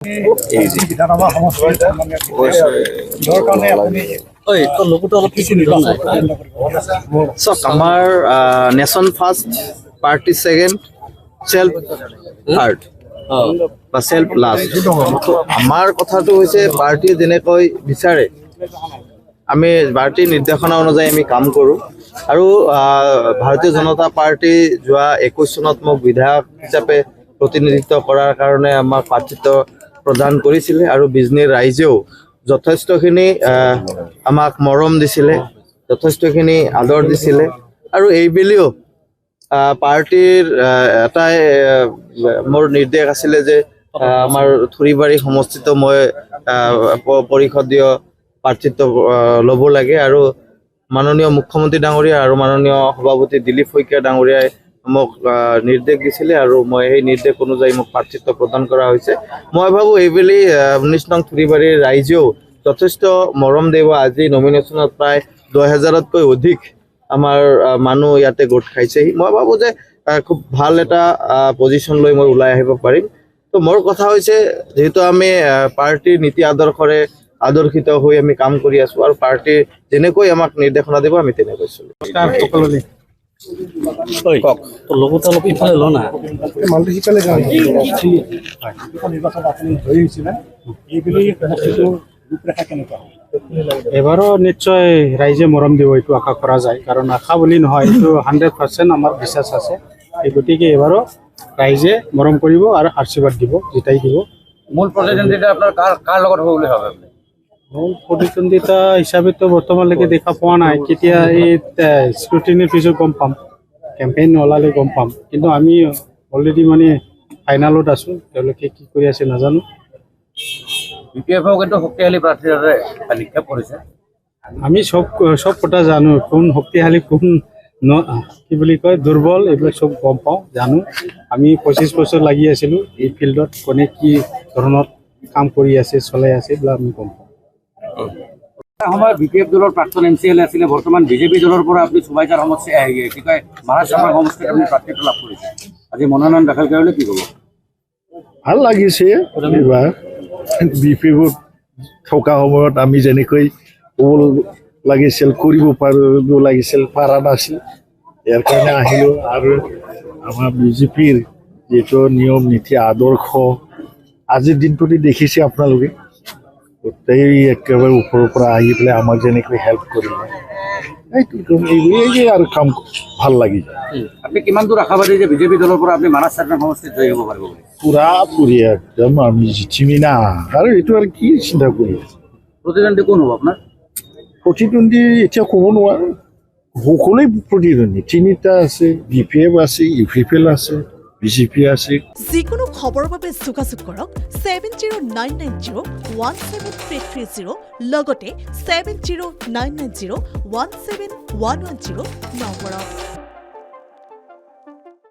আমাৰ nation first, party second, self third বা self last. আমাৰ কথাটো হৈছে পাৰ্টীয়ে যেনেকৈ বিচাৰে আমি পাৰ্টীৰ নিৰ্দেশনা অনুযায়ী আমি কাম কৰোঁ। আৰু ভাৰতীয় জনতা পাৰ্টি যোৱা 21 চনত মোক বিধায়ক হিচাপে প্ৰতিনিধিত্ব কৰাৰ কাৰণে আমাক প্ৰাৰ্থিত্ব প্ৰদান কৰিছিলে আৰু বিজনীৰ ৰাইজেও যথেষ্টখিনি আমাক মৰম দিছিলে, যথেষ্টখিনি আদৰ দিছিলে। আৰু এইবেলিও পাৰ্টীৰ এটাই মোৰ নিৰ্দেশ আছিলে যে আমাৰ থুৰিবাৰী সমষ্টিত মই পৰিষদীয় প্ৰাৰ্থিত্ব ল'ব লাগে। আৰু মাননীয় মুখ্যমন্ত্ৰী ডাঙৰীয়া আৰু মাননীয় সভাপতি দিলীপ শইকীয়া ডাঙৰীয়াই মোক নিৰ্দেশ দিছিলে আৰু মই সেই নিৰ্দেশ অনুযায়ী মোক প্ৰাৰ্থিত্ব প্ৰদান কৰা হৈছে। মই ভাবোঁ এইবেলি 19 নং থুৰিবাৰীৰ ৰাইজেও যথেষ্ট মৰম দিব। আজি নমিনেশ্যনত প্ৰায় 10,000তকৈ অধিক আমাৰ মানুহ ইয়াতে গোট খাইছেহি। মই ভাবোঁ যে খুব ভাল এটা পজিশ্যন লৈ মই ওলাই আহিব পাৰিম। তো মোৰ কথা হৈছে যিহেতু আমি পাৰ্টীৰ নীতি আদৰ্শৰে আদৰ্শিত হৈ আমি কাম কৰি আছোঁ আৰু পাৰ্টীৰ যেনেকৈ আমাক নিৰ্দেশনা দিব আমি তেনেকৈ চলিম। এবাৰো নিশ্চয় ৰাইজে মৰম দিব, এইটো আশা কৰা যায়। কাৰণ আশা বুলি নহয়, এইটো 100% আমাৰ বিশ্বাস আছে। এই গতিকে এবাৰো ৰাইজে মৰম কৰিব আৰু আশীৰ্বাদ দিব, জিতাই দিব। মূল প্ৰতিদ্বন্দ্বিতা আপোনাৰ কাৰ লগত হ'ব বুলি ভাবে? মূল প্ৰতিদ্বন্দ্বিতা হিচাপেতো বৰ্তমানলৈকে দেখা পোৱা নাই। কেতিয়া এই স্ক্ৰুটিনিৰ পিছত গম পাম, কেম্পেইন ওলালে গম পাম। কিন্তু আমি অলৰেডি মানে ফাইনেলত আছোঁ, তেওঁলোকে কি কৰি আছে নাজানো। BPF-ও কিন্তু শক্তিশালী প্ৰাৰ্থীৰ নিক্ষেপ কৰিছে। আমি চব কথা জানো, কোন শক্তিশালী কোন কি বুলি কয় দুৰ্বল, এইবিলাক চব গম পাওঁ, জানো। আমি 25 বছৰ লাগি আছিলোঁ এই ফিল্ডত, কোনে কি ধৰণত কাম কৰি আছে, চলাই আছে, এইবিলাক আমি গম পাওঁ। সময়ত BPF দলৰ প্ৰাক্তন MCL আছিলে, বৰ্তমান BJP দলৰ পৰা আপুনি চুবাইজাৰ সমষ্টি কি কয় মহাৰাষ্ট্ৰ সমষ্টিত আপুনি প্ৰাৰ্থিত্ব লাভ কৰিছে। আজি মনোনয়ন দাখিল কৰিলে কি ক'ব? ভাল লাগিছে। এইবাৰ BPF-ত থকা সময়ত আমি যেনেকৈ ক'ব লাগিছিল, কৰিব পাৰিব লাগিছিল, পাৰা নাছিল। ইয়াৰ কাৰণে আহিলোঁ। আৰু আমাৰ BJPৰ যিটো নিয়ম নীতি আদৰ্শ আজিৰ দিনটোতে দেখিছে আপোনালোকে, গোটেই একেবাৰে ওপৰৰ পৰা আহি পেলাই আমাক যেনেকৈ হেল্প কৰিলে, এইটোৱে আৰু কাম ভাল লাগি যায়। আপুনি কিমান দূৰ আশাবাদী যে BJP দলৰ পৰা আপুনি মানাহ চাৰ্জন সমষ্টিত জয়ী হ'ব পাৰিব? পুৰি একদম আমি জিতিমি না, আৰু এইটো আৰু কি চিন্তা কৰি আছে। প্ৰতিদ্বন্দ্বী কোন হ'ব আপোনাৰ? প্ৰতিদ্বন্দ্বী এতিয়া ক'ব নোৱাৰো, সকলোৱে প্ৰতিদ্বন্দ্বী। তিনিটা আছে, BPF আছে, UPPL আছে, BJP আছে। যিকোনো খবৰৰ বাবে যোগাযোগ কৰক 7099017330 লগতে 7099017110 নম্বৰত।